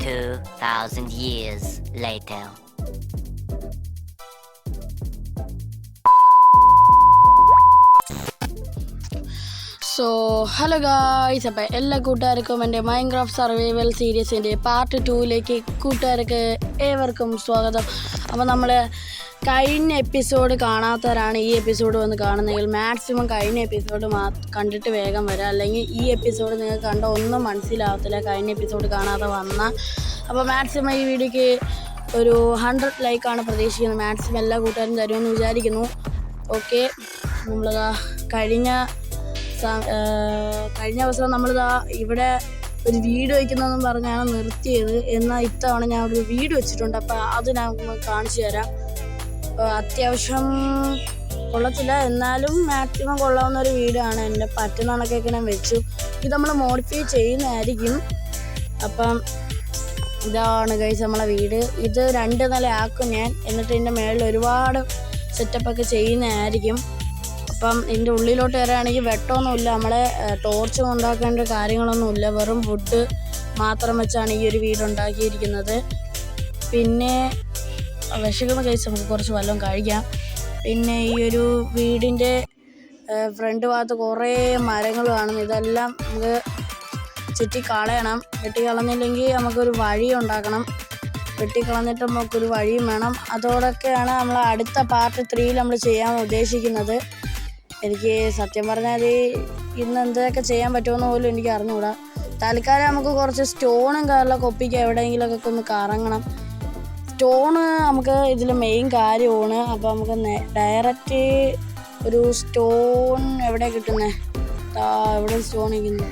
2,000 years later. So hello guys, അപ്പോൾ എല്ലാ കൂട്ടുകാർക്കും എൻ്റെ മൈൻക്രാഫ്റ്റ് സർവൈവൽ സീരീസിൻ്റെ പാർട്ട് 2ലേക്ക് കൂട്ടുകാർക്ക് ഏവർക്കും സ്വാഗതം. അപ്പോൾ നമ്മൾ കഴിഞ്ഞ എപ്പിസോഡ് കാണാത്തവരാണ് ഈ എപ്പിസോഡ് വന്ന് കാണുന്നതെങ്കിൽ മാക്സിമം കഴിഞ്ഞ എപ്പിസോഡ് കണ്ടിട്ട് വേഗം വരാം, അല്ലെങ്കിൽ ഈ എപ്പിസോഡ് നിങ്ങൾക്ക് കണ്ട ഒന്നും മനസ്സിലാവത്തില്ല കഴിഞ്ഞ എപ്പിസോഡ് കാണാതെ വന്നാൽ. അപ്പോൾ മാക്സിമം ഈ വീഡിയോക്ക് ഒരു 100 ലൈക്കാണ് പ്രതീക്ഷിക്കുന്നത്. മാക്സിമം എല്ലാ കൂട്ടുകാരും തരുമെന്ന് വിചാരിക്കുന്നു. ഓക്കെ, നമ്മളിതാ കഴിഞ്ഞ ദിവസം നമ്മളിതാ ഇവിടെ ഒരു വീട് വയ്ക്കുന്നതെന്ന് പറഞ്ഞാണ് നിർത്തിയത്. എന്നാൽ ഇത്തവണ ഞാൻ ഒരു വീട് വെച്ചിട്ടുണ്ട്. അപ്പോൾ അത് ഞാൻ കാണിച്ചു തരാം. അത്യാവശ്യം കൊള്ളത്തില്ല, എന്നാലും മാക്സിമം കൊള്ളാവുന്ന ഒരു വീടാണ്. എൻ്റെ പറ്റുന്ന കണക്കൊക്കെ ഞാൻ വെച്ചു. ഇത് നമ്മൾ മോഡിഫൈ ചെയ്യുന്നതായിരിക്കും. അപ്പം ഇതാണ് ഗൈസ് നമ്മളെ വീട്. ഇത് 2 നില ആക്കും ഞാൻ. എന്നിട്ട് ഇതിൻ്റെ മേളിൽ ഒരുപാട് സെറ്റപ്പൊക്കെ ചെയ്യുന്നതായിരിക്കും. അപ്പം ഇതിൻ്റെ ഉള്ളിലോട്ട് വരികയാണെങ്കിൽ വെട്ടമൊന്നുമില്ല, നമ്മളെ ടോർച്ച് ഉണ്ടാക്കേണ്ട കാര്യങ്ങളൊന്നുമില്ല. വെറും വുഡ് മാത്രം വെച്ചാണ് ഈ ഒരു വീട് ഉണ്ടാക്കിയിരിക്കുന്നത്. പിന്നെ വിശക്കുന്ന കഴിച്ച് നമുക്ക് കുറച്ച് വല്ലതും കഴിക്കാം. പിന്നെ ഈ ഒരു വീടിൻ്റെ ഫ്രണ്ട് ഭാഗത്ത് കുറേ മരങ്ങൾ കാണുന്നു. ഇതെല്ലാം നമുക്ക് ചുറ്റിക്കളയണം. വെട്ടിക്കളഞ്ഞില്ലെങ്കിൽ നമുക്കൊരു വഴി ഉണ്ടാക്കണം. വെട്ടിക്കളഞ്ഞിട്ട് നമുക്കൊരു വഴിയും വേണം. അതോടൊക്കെയാണ് നമ്മൾ അടുത്ത പാർട്ട് 3 നമ്മൾ ചെയ്യാൻ ഉദ്ദേശിക്കുന്നത്. എനിക്ക് സത്യം പറഞ്ഞാൽ ഇന്ന് എന്തൊക്കെ ചെയ്യാൻ പറ്റുമെന്ന് പോലും എനിക്ക് അറിഞ്ഞുകൂടാ. തൽക്കാലം നമുക്ക് കുറച്ച് സ്റ്റോണും കാര്യങ്ങളൊക്കെ ഒപ്പിക്കുക, എവിടെയെങ്കിലുമൊക്കെ ഒന്ന് കറങ്ങണം. സ്റ്റോണ് നമുക്ക് ഇതിൽ മെയിൻ കാര്യമാണ്. അപ്പോൾ നമുക്ക് ഡയറക്റ്റ് ഒരു സ്റ്റോൺ എവിടെ കിട്ടുന്നത്? എവിടെ സ്റ്റോൺ ഇരിക്കുന്നു?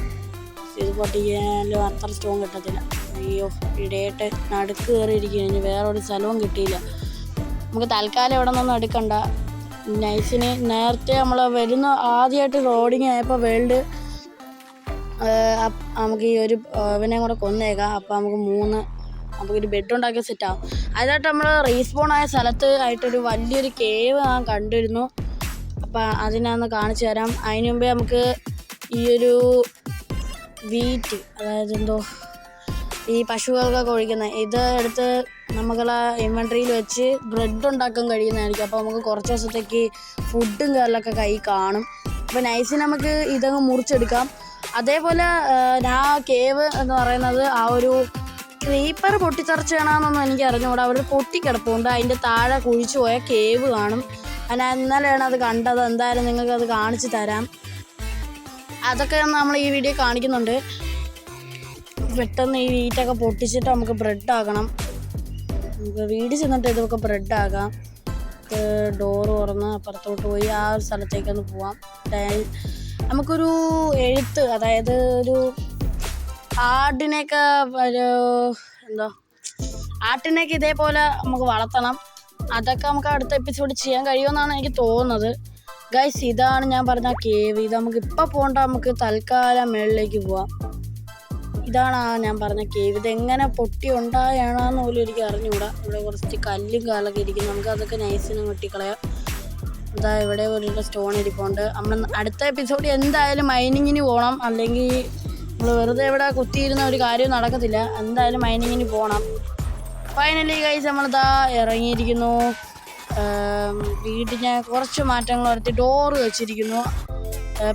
ഇത് പൊട്ടിക്കാനും അത്ര സ്റ്റോൺ കിട്ടത്തില്ല. അയ്യോ, ഇടയായിട്ട് നടുക്ക് കയറിയിരിക്കുന്നു. ഇനി വേറെ ഒരു സ്ഥലവും കിട്ടിയില്ല. നമുക്ക് തൽക്കാലം ഇവിടെ നിന്നൊന്നും എടുക്കണ്ട. നൈസിന് നേരത്തെ നമ്മൾ ആദ്യമായിട്ട് റോഡിങ് ആയപ്പോൾ നമുക്ക് ഈ ഒരു ഇവനെ കൂടെ കൊന്നേക്കാം. അപ്പോൾ നമുക്കൊരു ബെഡ് ഉണ്ടാക്കി സെറ്റാകും. അതിനായിട്ട് നമ്മൾ റീസ്പോൺ ആയ സ്ഥലത്ത് ആയിട്ടൊരു വലിയൊരു കേവ് ഞാൻ കണ്ടിരുന്നു. അപ്പം അതിനൊന്ന് കാണിച്ചു തരാം. അതിന് മുമ്പേ നമുക്ക് ഈ ഒരു വീറ്റ്, അതായത് ഈ പശുക്കൾക്കൊക്കെ ഒഴിക്കുന്ന ഇത് എടുത്ത് നമുക്കുള്ള ഇൻവെൻട്രിയിൽ വെച്ച് ബ്രെഡ് ഉണ്ടാക്കാൻ കഴിയുന്നതായിരിക്കും. അപ്പോൾ നമുക്ക് കുറച്ച് ദിവസത്തേക്ക് ഫുഡും കാര്യങ്ങളൊക്കെ കയ്യിൽ കാണും. അപ്പോൾ നൈസിന് നമുക്ക് ഇതങ്ങ് മുറിച്ചെടുക്കാം. അതേപോലെ ഞാൻ കേവ് എന്ന് പറയുന്നത് ആ ഒരു ക്രീപ്പർ പൊട്ടിത്തെറിച്ചാണെന്നൊന്നും എനിക്ക് അറിഞ്ഞുകൂടാ. അവിടെ പൊട്ടിക്കിടപ്പുണ്ട്. അതിൻ്റെ താഴെ കുഴിച്ചു പോയ കേവ് കാണും. ഞാൻ ഇന്നലെയാണ് അത് കണ്ടത്. എന്തായാലും നിങ്ങൾക്കത് കാണിച്ചു തരാം. അതൊക്കെ നമ്മൾ ഈ വീഡിയോ കാണിക്കുന്നുണ്ട്. പെട്ടെന്ന് ഈ വീറ്റൊക്കെ പൊട്ടിച്ചിട്ട് നമുക്ക് ബ്രെഡ് ആക്കണം. നമുക്ക് വീട് ചെന്നിട്ട് ഇതൊക്കെ ബ്രെഡ് ആക്കാം. ഡോറ് തുറന്ന് അപ്പുറത്തോട്ട് പോയി ആ ഒരു സ്ഥലത്തേക്കൊന്ന് പോവാം. നമുക്കൊരു എഴുത്ത്, അതായത് ഒരു ആടിനെയൊക്കെ ആട്ടിനെയൊക്കെ ഇതേപോലെ നമുക്ക് വളർത്തണം. അതൊക്കെ നമുക്ക് അടുത്ത എപ്പിസോഡ് ചെയ്യാൻ കഴിയുമെന്നാണ് എനിക്ക് തോന്നുന്നത്. ഗൈസ്, ഇതാണ് ഞാൻ പറഞ്ഞ കേവ്. ഇത് നമുക്ക് ഇപ്പം പോകണ്ട, നമുക്ക് തൽക്കാലം മുകളിലേക്ക് പോവാം. ഇതാണ് ഞാൻ പറഞ്ഞ കേവ്. ഇതെങ്ങനെ പൊട്ടി ഉണ്ടായാണെന്ന് പോലും എനിക്ക് അറിഞ്ഞുകൂടാ. ഇവിടെ കുറച്ച് കല്ലും കാലൊക്കെ ഇരിക്കും. നമുക്ക് അതൊക്കെ നൈസിന് വെട്ടിക്കളയാം. ഇതാ ഇവിടെ ഒരു സ്റ്റോൺ ഇരിപ്പുണ്ട്. നമ്മൾ അടുത്ത എപ്പിസോഡ് എന്തായാലും മൈനിങ്ങിന് പോകണം. അല്ലെങ്കിൽ നമ്മൾ വെറുതെ ഇവിടെ കുത്തിയിരുന്ന ഒരു കാര്യം നടക്കത്തില്ല. എന്തായാലും മൈനിങ്ങിന് പോകണം. ഫൈനലി ഗൈസ് നമ്മളിതാ ഇറങ്ങിയിരിക്കുന്നു. വീട്ടിന് കുറച്ച് മാറ്റങ്ങൾ വരുത്തി ഡോറ് വെച്ചിരിക്കുന്നു.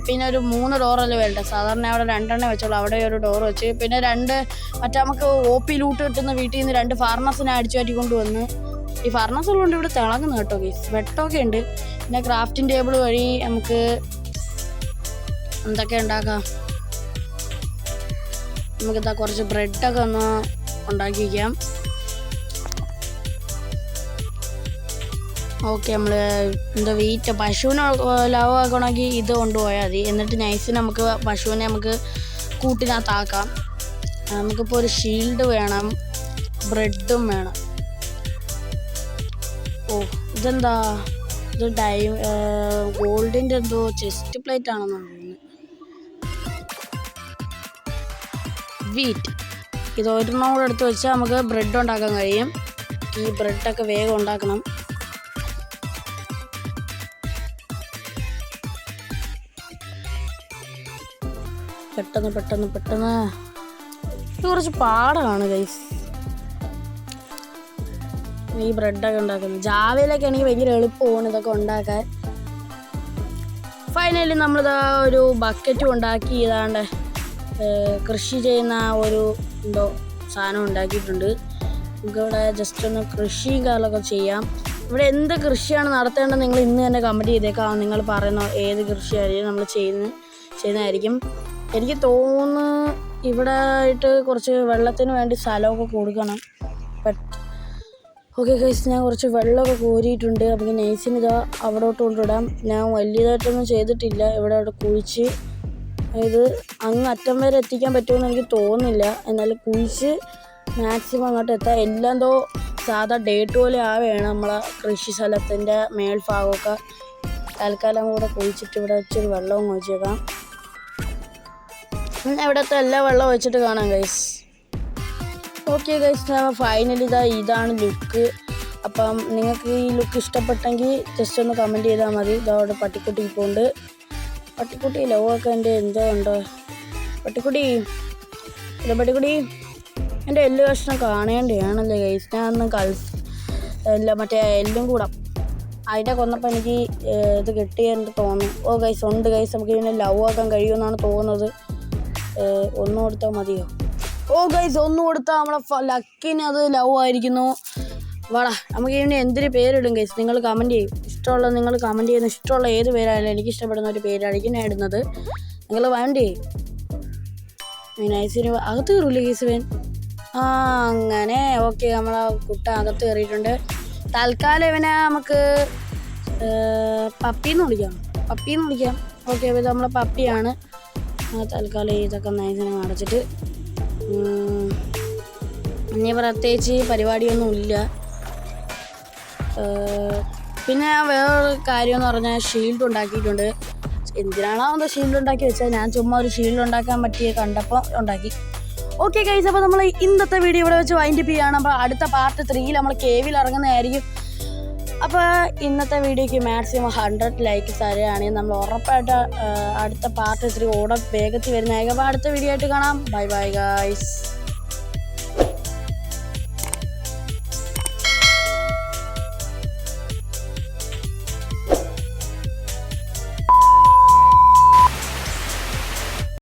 പിന്നെ ഒരു 3 ഡോറല്ലേ വേണ്ട. സാധാരണ അവിടെ 2 എണ്ണം വെച്ചോളൂ. അവിടെ ഒരു ഡോറ് വെച്ച് പിന്നെ മറ്റേ നമുക്ക് OP ലൂട്ട് കിട്ടുന്ന വീട്ടിൽ നിന്ന് 2 ഫർണസിനെ അടിച്ചു മാറ്റി കൊണ്ടുവന്ന്. ഈ ഫർണസ് ഉള്ളതുകൊണ്ട് ഇവിടെ തിളങ്ങുന്നു കേട്ടോ ഗൈസ്. വെട്ടമൊക്കെ ഉണ്ട്. പിന്നെ ക്രാഫ്റ്റിംഗ് ടേബിൾ വഴി നമുക്ക് എന്തൊക്കെ ഉണ്ടാക്കാം. നമുക്കിതാ കുറച്ച് ബ്രെഡൊക്കെ ഒന്ന് ഉണ്ടാക്കി വയ്ക്കാം. ഓക്കെ, നമ്മൾ വീറ്റ് പശുവിനെ ലാഭമാക്കണമെങ്കിൽ ഇത് കൊണ്ടുപോയാൽ മതി. എന്നിട്ട് നൈസിന് നമുക്ക് പശുവിനെ നമുക്ക് കൂട്ടിനകത്താക്കാം. നമുക്കിപ്പോൾ ഒരു ഷീൽഡ് വേണം, ബ്രെഡും വേണം. ഇതെന്താ? ഇത് ഗോൾഡിൻ്റെ എന്തോ ചെസ്റ്റ് പ്ലേറ്റ് ആണെന്ന് തോന്നുന്നു. വീറ്റ് ഇത് ഒരെണ്ണം കൂടെ എടുത്ത് വെച്ചാൽ നമുക്ക് ബ്രെഡ് ഉണ്ടാക്കാൻ കഴിയും. ഈ ബ്രെഡൊക്കെ വേഗം ഉണ്ടാക്കണം. പെട്ടെന്ന് ഇത് കുറച്ച് പാടാണ് ഗൈസ്. ഈ ബ്രെഡൊക്കെ ഉണ്ടാക്കുന്നത്. ജാവയിലൊക്കെ ആണെങ്കിൽ ഭയങ്കര എളുപ്പമാണ് ഇതൊക്കെ ഉണ്ടാക്കാൻ. ഫൈനലി നമ്മളിതാ ഒരു ബക്കറ്റും ഉണ്ടാക്കി ഇതാണ്ട് കൃഷി ചെയ്യുന്ന ഒരു എന്തോ സാധനം ഉണ്ടാക്കിയിട്ടുണ്ട്. നമുക്കിവിടെ ജസ്റ്റ് ഒന്ന് കൃഷിയും കാര്യങ്ങളൊക്കെ ചെയ്യാം. ഇവിടെ എന്ത് കൃഷിയാണ് നടത്തേണ്ടത് നിങ്ങൾ ഇന്ന് തന്നെ കമൻറ്റ് ചെയ്തേക്കാം. നിങ്ങൾ പറയുന്ന ഏത് കൃഷിയായിരിക്കും നമ്മൾ ചെയ്യുന്നതായിരിക്കും. എനിക്ക് തോന്നുന്നു ഇവിടെ ആയിട്ട് കുറച്ച് വെള്ളത്തിന് വേണ്ടി സ്ഥലമൊക്കെ കൊടുക്കണം. ഓക്കെ ഗൈസ്, ഞാൻ കുറച്ച് വെള്ളമൊക്കെ കോരിയിട്ടുണ്ട്. അപ്പോൾ നൈസിന് ഇതാ അവിടോട്ട് കൊണ്ടിടാം. ഞാൻ വലിയതായിട്ടൊന്നും ചെയ്തിട്ടില്ല. ഇവിടെ കുഴിച്ച് ഇത് അങ്ങ് അറ്റം വരെ എത്തിക്കാൻ പറ്റുമെന്ന് എനിക്ക് തോന്നുന്നില്ല. എന്നാലും കുഴിച്ച് മാക്സിമം അങ്ങോട്ട് എത്താം. എല്ലാം എന്തോ സാധാ ഡേറ്റ് പോലെ ആവുകയാണ് നമ്മളെ കൃഷി സ്ഥലത്തിൻ്റെ മേൽഭാഗമൊക്കെ. തൽക്കാലം കൂടെ കുഴിച്ചിട്ട് ഇവിടെ വെച്ചൊരു വെള്ളവും ഒഴിച്ചേക്കാം. ഇവിടുത്തെ എല്ലാ വെള്ളം ഒഴിച്ചിട്ട് കാണാം ഗൈസ്. ഓക്കെ ഗൈസ്, ഫൈനലി ഇതാണ് ലുക്ക്. അപ്പം നിങ്ങൾക്ക് ഈ ലുക്ക് ഇഷ്ടപ്പെട്ടെങ്കിൽ ജസ്റ്റ് ഒന്ന് കമൻറ്റ് ചെയ്താൽ മതി. ഇതവിടെ പട്ടിക്കുട്ടി പോണ്ട്. പട്ടിക്കുട്ടി ലവൊക്കെ എൻ്റെ എന്തോ ഉണ്ടോ പട്ടിക്കുട്ടി. പട്ടിക്കുട്ടി എൻ്റെ എല്ല് കഷ്ണം കാണേണ്ടതാണല്ലേ ഗൈസ്. ഞാൻ ഒന്ന് മറ്റേ എല്ലും കൂടെ അതിൻ്റെ കൊന്നപ്പോൾ എനിക്ക് ഇത് കിട്ടിയെന്ന് തോന്നുന്നു. ഓ ഗൈസ് ഉണ്ട് ഗൈസ്, നമുക്ക് ഇതിനെ ലവ് ആക്കാൻ കഴിയുമെന്നാണ് തോന്നുന്നത്. ഒന്ന് കൊടുത്താൽ മതിയോ? ഓ ഗൈസ്, ഒന്ന് കൊടുത്താൽ നമ്മളെ ലക്കിന് അത് ലവ് ആയിരിക്കുന്നു. വാടാ, നമുക്ക് ഇതിന് എന്തൊരു പേരിടും ഗൈസ്? നിങ്ങൾ കമൻറ്റ് ചെയ്യും. നിങ്ങൾ കമൻറ്റ് ചെയ്യുന്ന ഇഷ്ടമുള്ള ഏത് പേരായാലും എനിക്ക് ഇഷ്ടപ്പെടുന്ന ഒരു പേരായിരിക്കും ഞാൻ ഇടുന്നത്. നിങ്ങൾ വേണ്ടേ നൈസിന് അകത്ത് കയറൂല്ലേ ഗൈസ് വേൻ? അങ്ങനെ ഓക്കെ, നമ്മളെ കുട്ട അകത്ത് കയറിയിട്ടുണ്ട്. തൽക്കാലം ഇവനെ നമുക്ക് പപ്പിന്ന് വിളിക്കാം. ഓക്കെ, ഇത് നമ്മളെ പപ്പിയാണ്. തൽക്കാലം ഇതൊക്കെ നൈസിനെ അടച്ചിട്ട് ഇനി പ്രത്യേകിച്ച് പരിപാടിയൊന്നുമില്ല. പിന്നെ വേറൊരു കാര്യം എന്ന് പറഞ്ഞാൽ ഷീൽഡ് ഉണ്ടാക്കിയിട്ടുണ്ട്. എന്തിനാണോ അത് ഷീൽഡ് ഉണ്ടാക്കി വെച്ചാൽ ഞാൻ ചുമ്മാ ഒരു ഷീൽഡ് ഉണ്ടാക്കാൻ പറ്റിയ കണ്ടപ്പോൾ ഉണ്ടാക്കി. ഓക്കെ ഗൈസ്, അപ്പോൾ നമ്മൾ ഇന്നത്തെ വീഡിയോ ഇവിടെ വെച്ച് വൈൻഡപ്പ് ചെയ്യുകയാണ്. അപ്പോൾ അടുത്ത പാർട്ട് 3 നമ്മൾ കേവിൽ ഇറങ്ങുന്നതായിരിക്കും. അപ്പോൾ ഇന്നത്തെ വീഡിയോയ്ക്ക് മാക്സിമം 100 ലൈക്ക് തരുകയാണെങ്കിൽ നമ്മൾ ഉറപ്പായിട്ട് അടുത്ത പാർട്ട് 3 വേഗത്തിൽ വരുന്നതായിരിക്കും. അപ്പോൾ അടുത്ത വീഡിയോ ആയിട്ട് കാണാം. Bye bye guys.